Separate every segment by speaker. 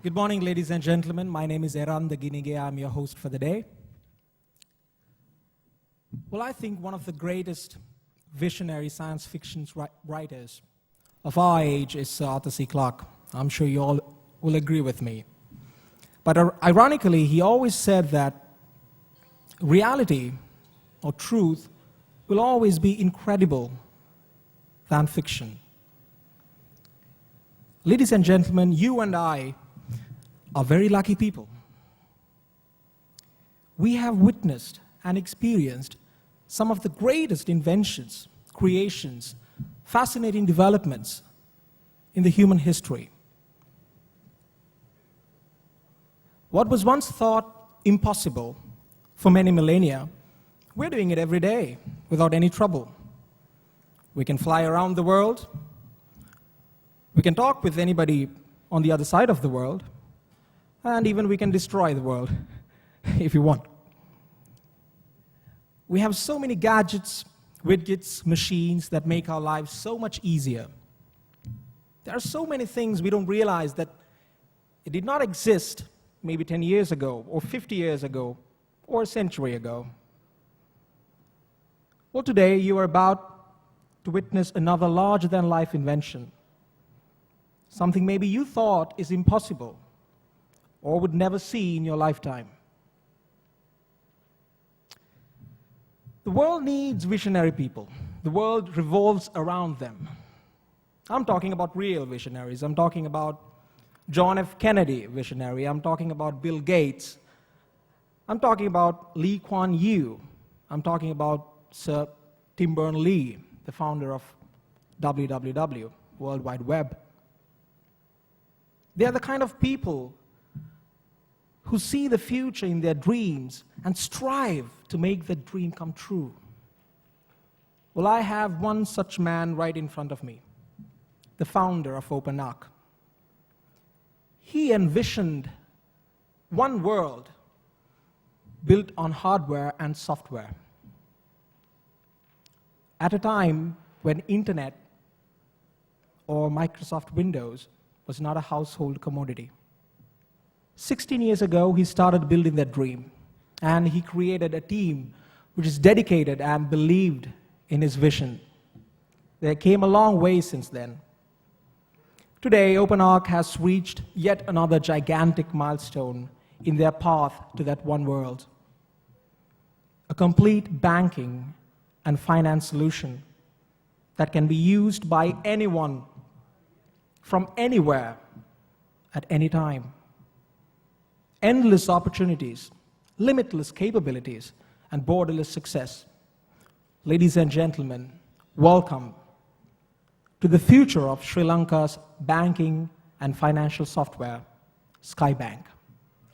Speaker 1: Good morning, ladies and gentlemen. My name is Eran Daginige. I'm your host for the day. Well, I think one of the greatest visionary science fiction writers of our age is Sir Arthur C. Clarke. I'm sure you all will agree with me. But ironically, he always said that reality or truth will always be incredible than fiction. Ladies and gentlemen, you and I are very lucky people. We have witnessed and experienced some of the greatest inventions, creations, fascinating developments in the human history. What was once thought impossible for many millennia, we're doing it every day without any trouble. We can fly around the world. We can talk with anybody on the other side of the world. And even we can destroy the world if you want. We have so many gadgets, widgets, machines that make our lives so much easier. There are so many things we don't realize that it did not exist maybe 10 years ago, or 50 years ago, or a century ago. Well, today you are about to witness another larger-than-life invention. Something maybe you thought is impossible or would never see in your lifetime. The world needs visionary people. The world revolves around them. I'm talking about real visionaries. I'm talking about John F. Kennedy, visionary. I'm talking about Bill Gates. I'm talking about Lee Kuan Yew. I'm talking about Sir Tim Berners-Lee, the founder of WWW, World Wide Web. They are the kind of people who see the future in their dreams and strive to make that dream come true. Well, I have one such man right in front of me, the founder of OpenArc. He envisioned one world built on hardware and software. At a time when internet or Microsoft Windows was not a household commodity. 16 years ago, he started building that dream, and he created a team which is dedicated and believed in his vision. They came a long way since then. Today, OpenArc has reached yet another gigantic milestone in their path to that one world. A complete banking and finance solution that can be used by anyone from anywhere at any time. Endless opportunities, limitless capabilities, and borderless success. Ladies and gentlemen, welcome to the future of Sri Lanka's banking and financial software, Skybank.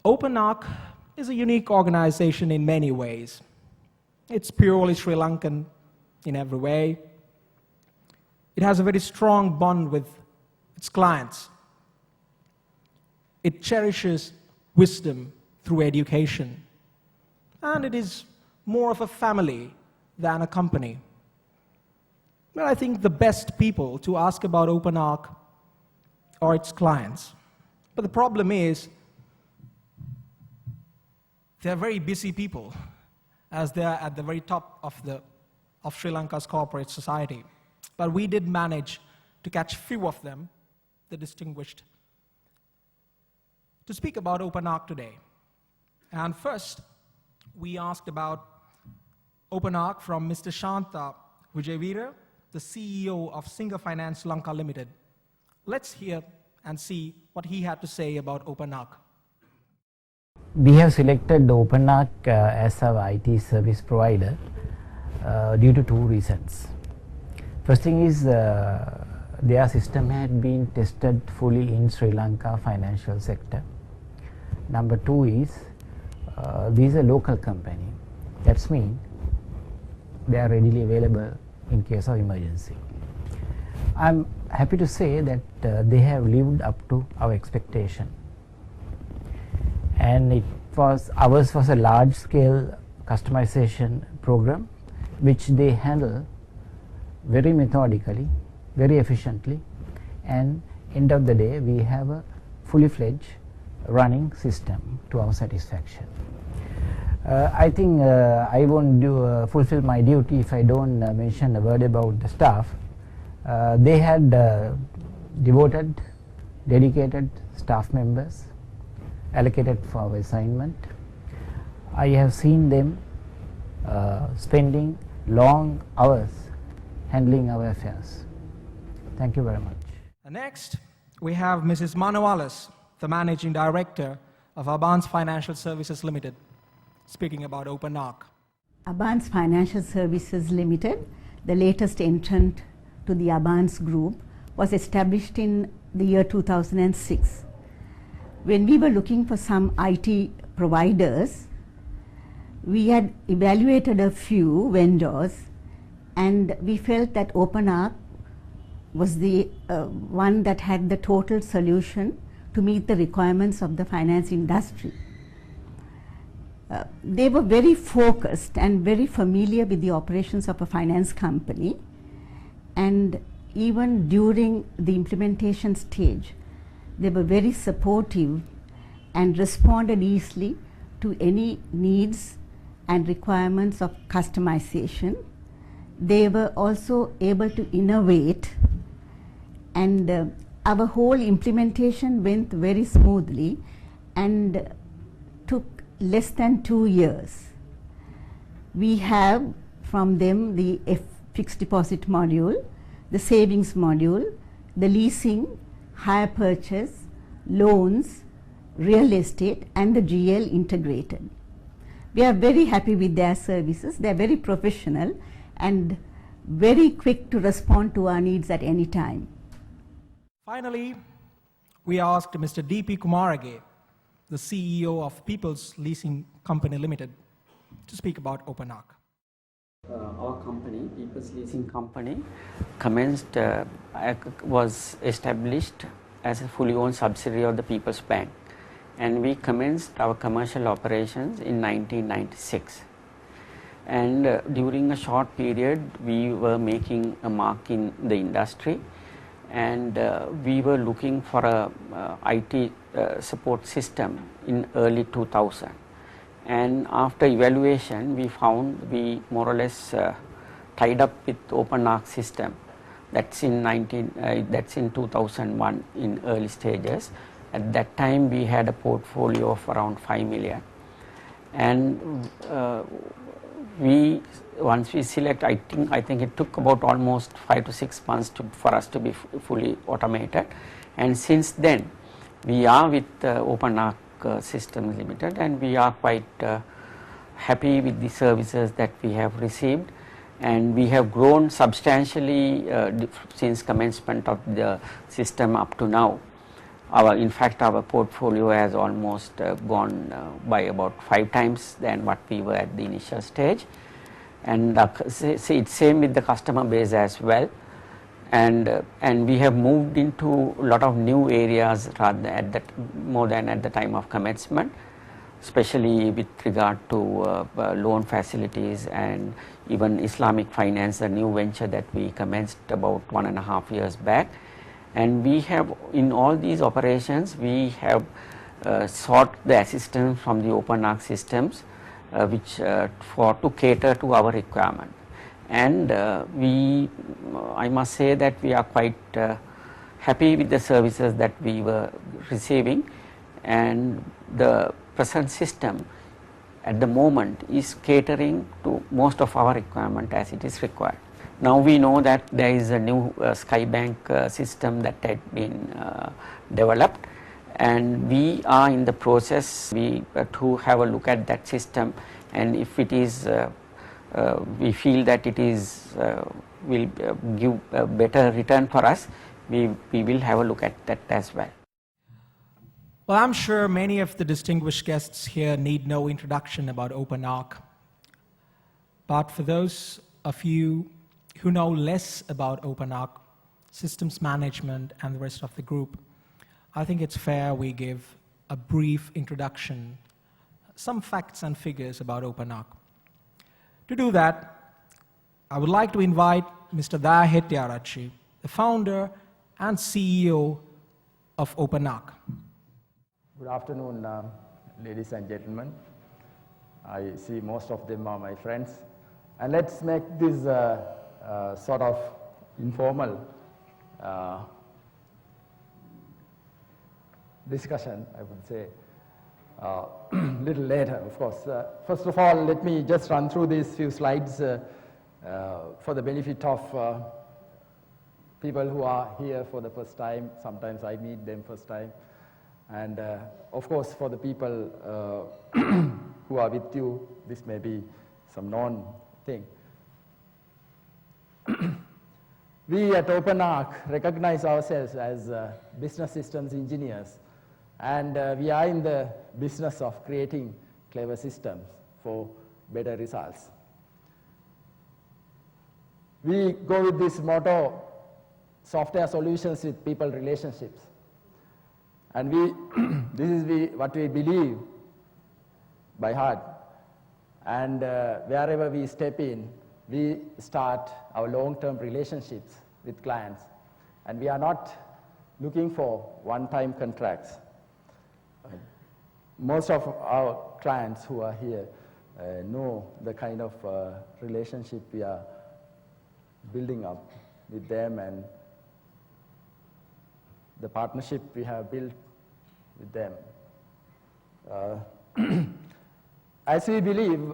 Speaker 1: OpenArc is a unique organization in many ways. It's purely Sri Lankan in every way. It has a very strong bond with its clients. It cherishes wisdom through education. And it is more of a family than a company. Well, I think the best people to ask about OpenArc are its clients. But the problem is, they're very busy people, as they're at the very top of Sri Lanka's corporate society. But we did manage to catch few of them, the distinguished, to speak about OpenArc today. And first, we asked about OpenArc from Mr. Shanta Vijayveera, the CEO of Singer Finance Lanka Limited. Let's hear and see what he had to say about OpenArc.
Speaker 2: We have selected OpenArc as our IT service provider due to two reasons. First thing is their system had been tested fully in Sri Lanka financial sector. Number two is these are local company. That's mean they are readily available in case of emergency. I'm happy to say that they have lived up to our expectation. And ours was a large scale customization program which they handle very methodically, very efficiently, and end of the day we have a fully fledged running system to our satisfaction. I think I won't fulfill my duty if I don't mention a word about the staff. They had devoted, dedicated staff members allocated for our assignment. I have seen them spending long hours handling our affairs. Thank you very much.
Speaker 1: Next, we have Mrs. Manoalis, the Managing Director of Abans Financial Services Limited, speaking about OpenArc.
Speaker 3: Abans Financial Services Limited, the latest entrant to the Abans Group, was established in the year 2006. When we were looking for some IT providers, we had evaluated a few vendors and we felt that OpenArc was the one that had the total solution to meet the requirements of the finance industry. They were very focused and very familiar with the operations of a finance company, and even during the implementation stage, they were very supportive and responded easily to any needs and requirements of customization. They were also able to innovate, and our whole implementation went very smoothly and took less than 2 years. We have from them the fixed deposit module, the savings module, the leasing, hire purchase, loans, real estate, and the GL integrated. We are very happy with their services. They are very professional and very quick to respond to our needs at any time.
Speaker 1: Finally, we asked Mr. D.P. Kumarage, the CEO of People's Leasing Company Limited, to speak about OpenArc.
Speaker 4: Our company, People's Leasing Company, was established as a fully owned subsidiary of the People's Bank, and we commenced our commercial operations in 1996. And during a short period, we were making a mark in the industry, and we were looking for a IT support system in early 2000. And after evaluation, we found we more or less tied up with OpenArc system. That's in 2001 in early stages. At that time, we had a portfolio of around 5 million. And once we select, I think it took about almost 5 to 6 months for us to be fully automated. And since then, we are with OpenArc Systems Limited, and we are quite happy with the services that we have received, and we have grown substantially since commencement of the system up to now. In fact, our portfolio has almost gone by about 5 times than what we were at the initial stage, and it's same with the customer base as well. And we have moved into a lot of new areas more than at the time of commencement, especially with regard to loan facilities and even Islamic finance, a new venture that we commenced about 1.5 years back. And we have, in all these operations, we have sought the assistance from the OpenArc systems, to cater to our requirement. And I must say that we are quite happy with the services that we were receiving, and the present system at the moment is catering to most of our requirement as it is required. Now we know that there is a new Skybank system that had been developed, and we are in the process to have a look at that system, and if it is we feel that it will give a better return for us, we will have a look at that as well.
Speaker 1: Well, I'm sure many of the distinguished guests here need no introduction about OpenArc. But for those of you who know less about OpenArc, systems management, and the rest of the group, I think it's fair we give a brief introduction, some facts and figures about OpenArc. To do that, I would like to invite Mr. Daya Hettiarachchi, the founder and CEO of OpenArc.
Speaker 5: Good afternoon, ladies and gentlemen. I see most of them are my friends. And let's make this sort of informal discussion, I would say, little later, of course. First of all, let me just run through these few slides for the benefit of people who are here for the first time. Sometimes I meet them first time. And of course, for the people who are with you, this may be some known thing. We at OpenArc recognize ourselves as business systems engineers, and we are in the business of creating clever systems for better results. We go with this motto, software solutions with people relationships. And this is what we believe by heart. And wherever we step in, we start our long-term relationships with clients. And we are not looking for one-time contracts. Most of our clients who are here know the kind of relationship we are building up with them and the partnership we have built with them. As we believe,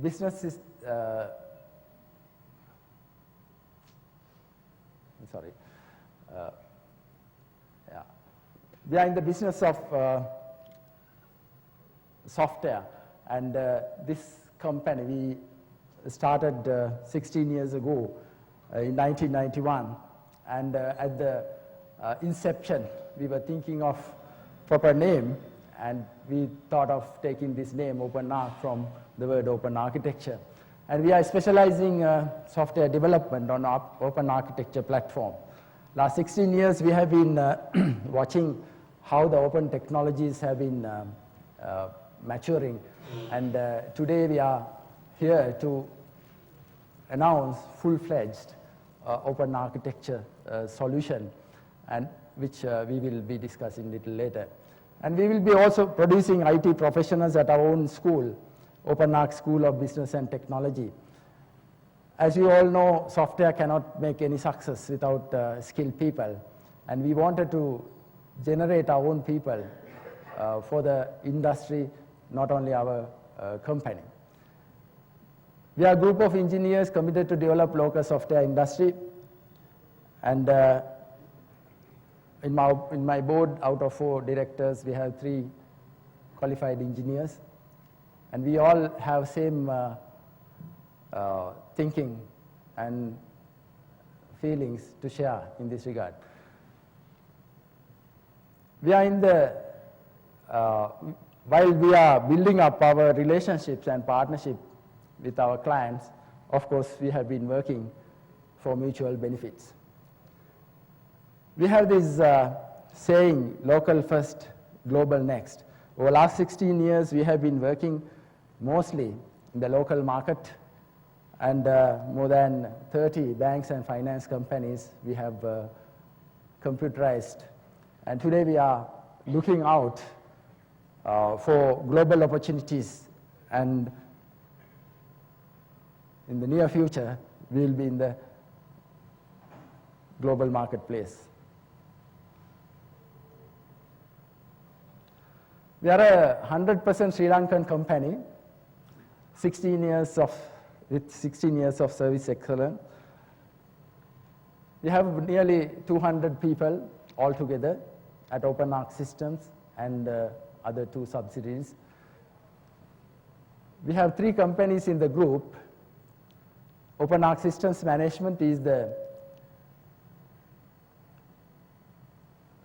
Speaker 5: business is, we are in the business of software, and this company we started 16 years ago in 1991, and at the inception, we were thinking of proper name, and we thought of taking this name OpenArc from the word open architecture. And we are specializing software development on our open architecture platform. Last 16 years, we have been watching how the open technologies have been maturing, and today we are here to announce full-fledged open architecture solution, and which we will be discussing a little later. And we will be also producing IT professionals at our own school, OpenArc School of Business and Technology. As you all know, software cannot make any success without skilled people, and we wanted to generate our own people for the industry, not only our company. We are a group of engineers committed to develop local software industry, and in my board, out of 4 directors, we have 3 qualified engineers, and we all have same thinking and feelings to share in this regard. We are in the, while we are building up our relationships and partnership with our clients, of course, we have been working for mutual benefits. We have this saying, local first, global next. Over the last 16 years, we have been working mostly in the local market, and more than 30 banks and finance companies we have computerized. And today we are looking out for global opportunities, and in the near future, we will be in the global marketplace. We are a 100% Sri Lankan company, 16 years of service excellence. We have nearly 200 people altogether at OpenArc Systems and other 2 subsidiaries. We have 3 companies in the group. OpenArc Systems Management is the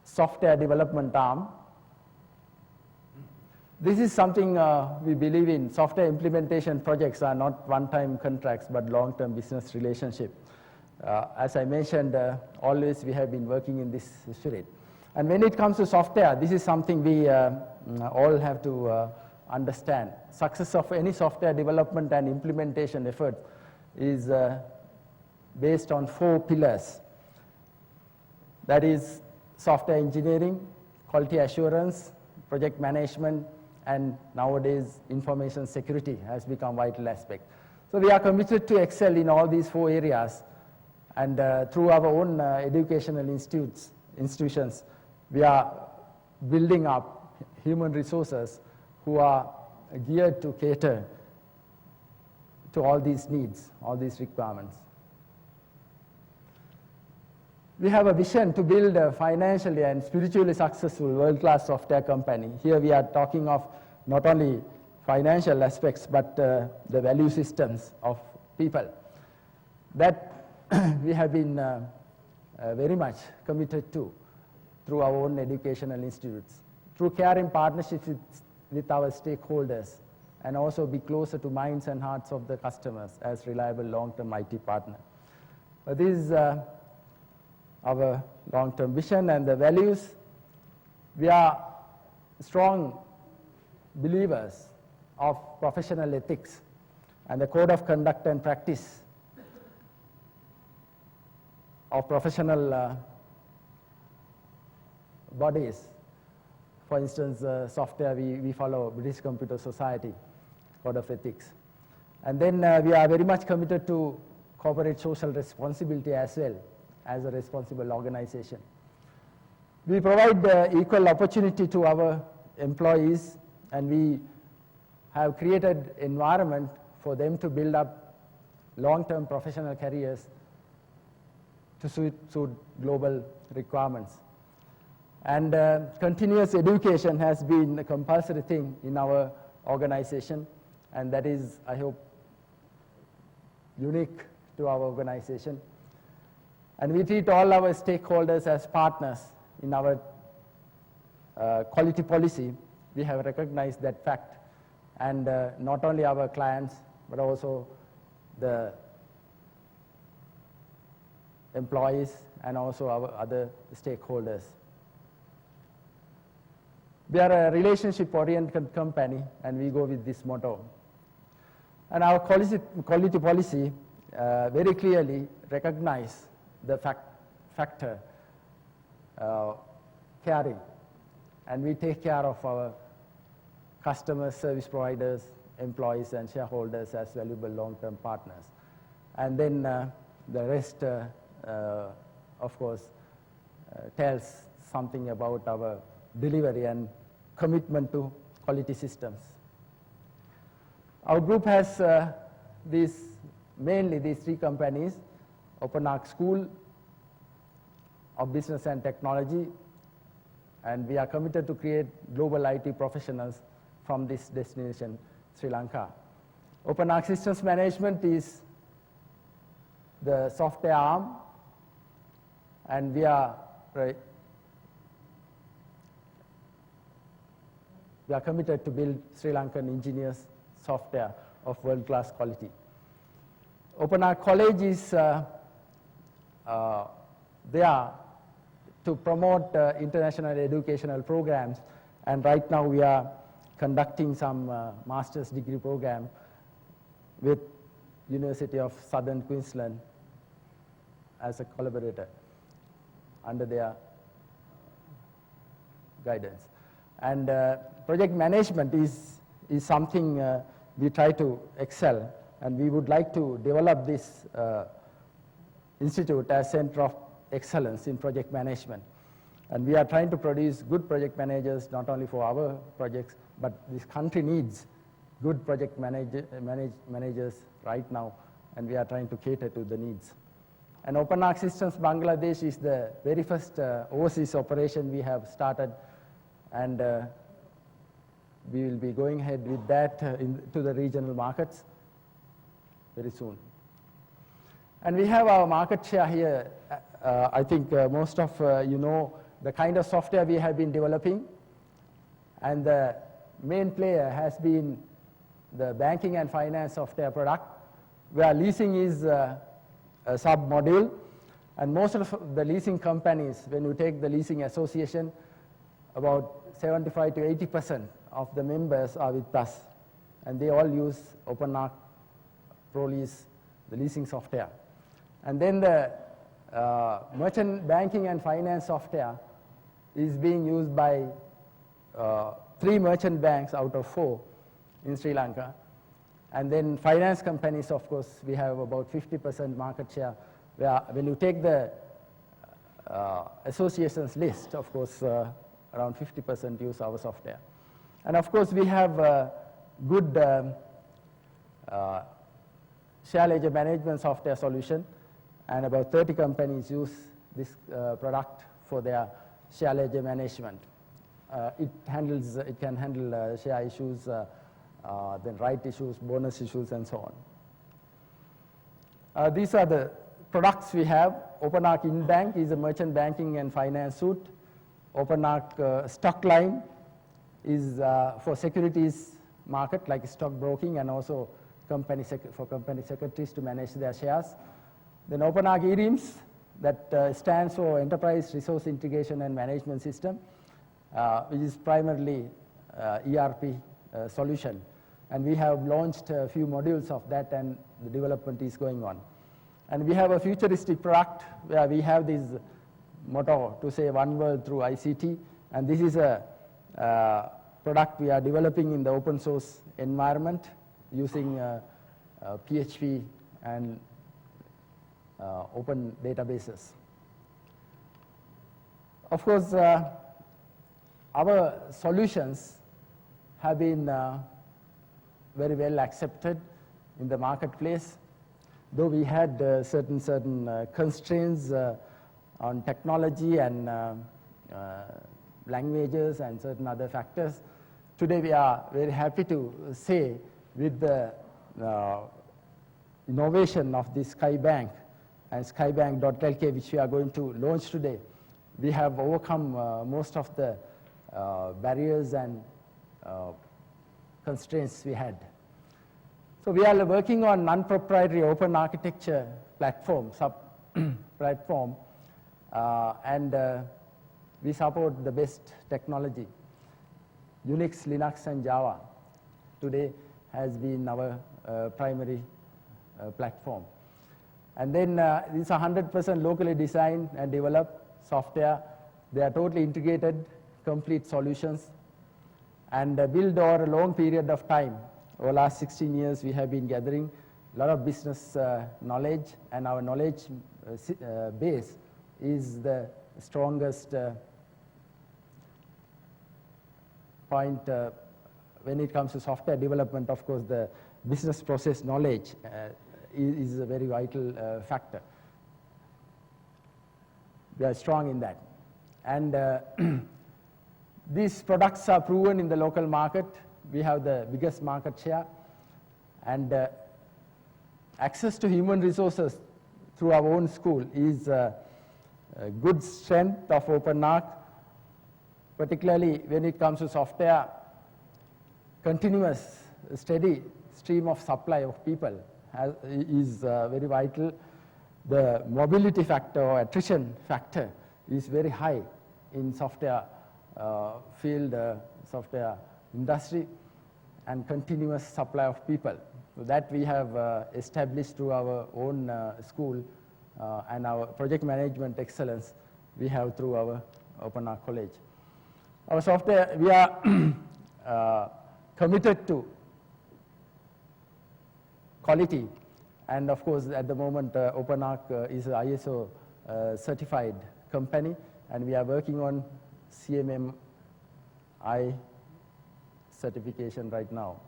Speaker 5: software development arm. This is something we believe in. Software implementation projects are not one-time contracts, but long-term business relationship. As I mentioned, always we have been working in this spirit. And when it comes to software, this is something we all have to understand. Success of any software development and implementation effort is based on 4 pillars. That is software engineering, quality assurance, project management, and nowadays information security has become a vital aspect. So we are committed to excel in all these 4 areas, and through our own educational institutions, we are building up human resources who are geared to cater to all these needs, all these requirements. We have a vision to build a financially and spiritually successful world-class software company. Here we are talking of not only financial aspects, but the value systems of people. That we have been very much committed to through our own educational institutes, through caring partnerships with our stakeholders, and also be closer to minds and hearts of the customers as reliable long-term IT partner. This is our long-term vision and the values. We are strong believers of professional ethics and the code of conduct and practice of professional bodies. For instance, software, we follow British Computer Society Code of Ethics. And then we are very much committed to corporate social responsibility as well as a responsible organization. We provide equal opportunity to our employees, and we have created environment for them to build up long-term professional careers to suit global requirements. And continuous education has been a compulsory thing in our organization, and that is, I hope, unique to our organization. And we treat all our stakeholders as partners in our quality policy. We have recognized that fact, and not only our clients, but also the employees and also our other stakeholders. We are a relationship-oriented company, and we go with this motto. And our quality policy very clearly recognizes the factor caring, and we take care of our customers, service providers, employees, and shareholders as valuable long-term partners. And then the rest, of course, tells something about our delivery and commitment to quality systems. Our group has mainly these 3 companies: OpenArc School of Business and Technology, and we are committed to create global IT professionals from this destination, Sri Lanka. OpenArc Systems Management is the software arm, and we are committed to build Sri Lankan engineers software of world-class quality. OpenArc College is there to promote international educational programs, and right now we are conducting some master's degree program with University of Southern Queensland as a collaborator under their guidance. And project management is something we try to excel, and we would like to develop this institute as center of excellence in project management. And we are trying to produce good project managers, not only for our projects, but this country needs good project managers right now, and we are trying to cater to the needs. And OpenArc Systems Bangladesh is the very first overseas operation we have started, and we will be going ahead with that to the regional markets very soon. And we have our market share here. I think most of you know the kind of software we have been developing, and the main player has been the banking and finance software product, where leasing is a sub-module, and most of the leasing companies, when you take the leasing association, about 75 to 80% of the members are with us, and they all use OpenArc ProLease, the leasing software. And then the merchant banking and finance software is being used by 3 merchant banks out of 4 in Sri Lanka. And then finance companies, of course, we have about 50% market share, where when you take the association's list, of course, around 50% use our software. And of course, we have good share ledger management software solution, and about 30 companies use this product for their share ledger management. It can handle share issues, then right issues, bonus issues, and so on. These are the products we have. OpenArc InBank is a merchant banking and finance suite. OpenArc Stock Line is for securities market, like stock broking, and also for company secretaries to manage their shares. Then OpenArc eRIMS, that stands for Enterprise Resource Integration and Management System, which is primarily ERP solution. And we have launched a few modules of that, and the development is going on. And we have a futuristic product where we have this motto to say one world through ICT, and this is a product we are developing in the open source environment using PHP and open databases. Of course, our solutions have been very well accepted in the marketplace, though we had certain constraints on technology and languages and certain other factors. Today we are very happy to say, with the innovation of the SkyBank and skybank.lk, which we are going to launch today, we have overcome most of the barriers and constraints we had. So we are working on non-proprietary open architecture platform, and we support the best technology. Unix, Linux, and Java today has been our primary platform. And then these are 100% locally designed and developed software. They are totally integrated, complete solutions, and built over a long period of time. Over the last 16 years, we have been gathering a lot of business knowledge, and our knowledge base is the strongest point when it comes to software development. Of course, the business process knowledge is a very vital factor. We are strong in that. And these products are proven in the local market. We have the biggest market share, and access to human resources through our own school is a good strength of OpenArc, particularly when it comes to software. Continuous, steady stream of supply of people is very vital. The mobility factor or attrition factor is very high in software field, software industry, and continuous supply of people. So that we have established through our own school and our project management excellence we have through our OpenArc College. Our software, we are committed to quality, and of course at the moment OpenArc is an ISO certified company, and we are working on CMMI certification right now.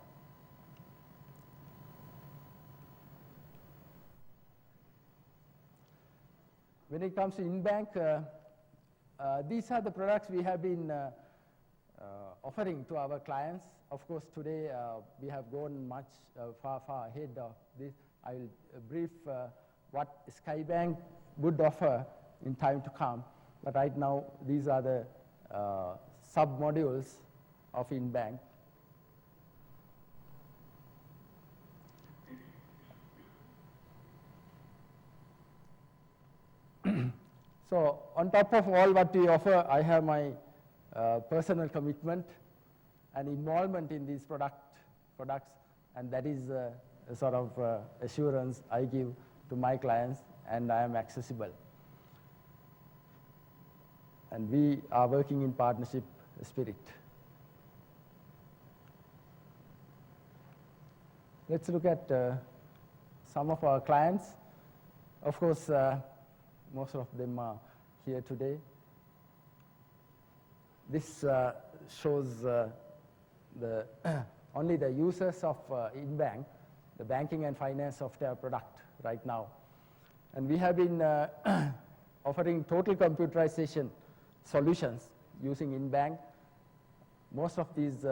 Speaker 5: When it comes to InBank, these are the products we have been offering to our clients. Of course, today we have gone much far ahead of this. I will brief what SkyBank would offer in time to come. But right now, these are the sub-modules of InBank. So on top of all what we offer, I have my personal commitment and involvement in these products, and that is a sort of assurance I give to my clients, and I am accessible. And we are working in partnership spirit. let's look at some of our clients. Of course, most of them are here today. This shows the only the users of InBank, the banking and finance software product right now. And we have been offering total computerization solutions using InBank. Most of these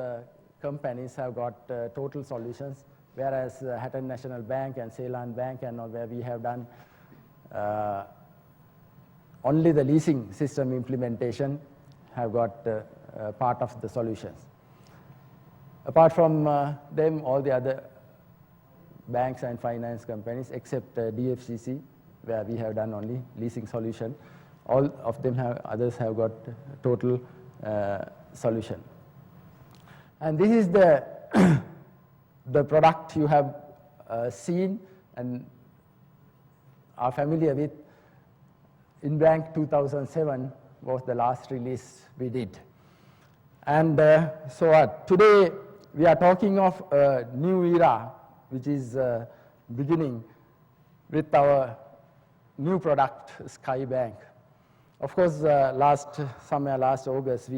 Speaker 5: companies have got total solutions, whereas Hatton National Bank and Ceylon Bank and all where we have done only the leasing system implementation have got part of the solutions. Apart from them, all the other banks and finance companies except DFCC, where we have done only leasing solution, all of them have, others have got total solution. And this is the the product you have seen and are familiar with. InBank 2007 was the last release we did. And so today we are talking of a new era which is beginning with our new product, Sky Bank. Of course, last August, we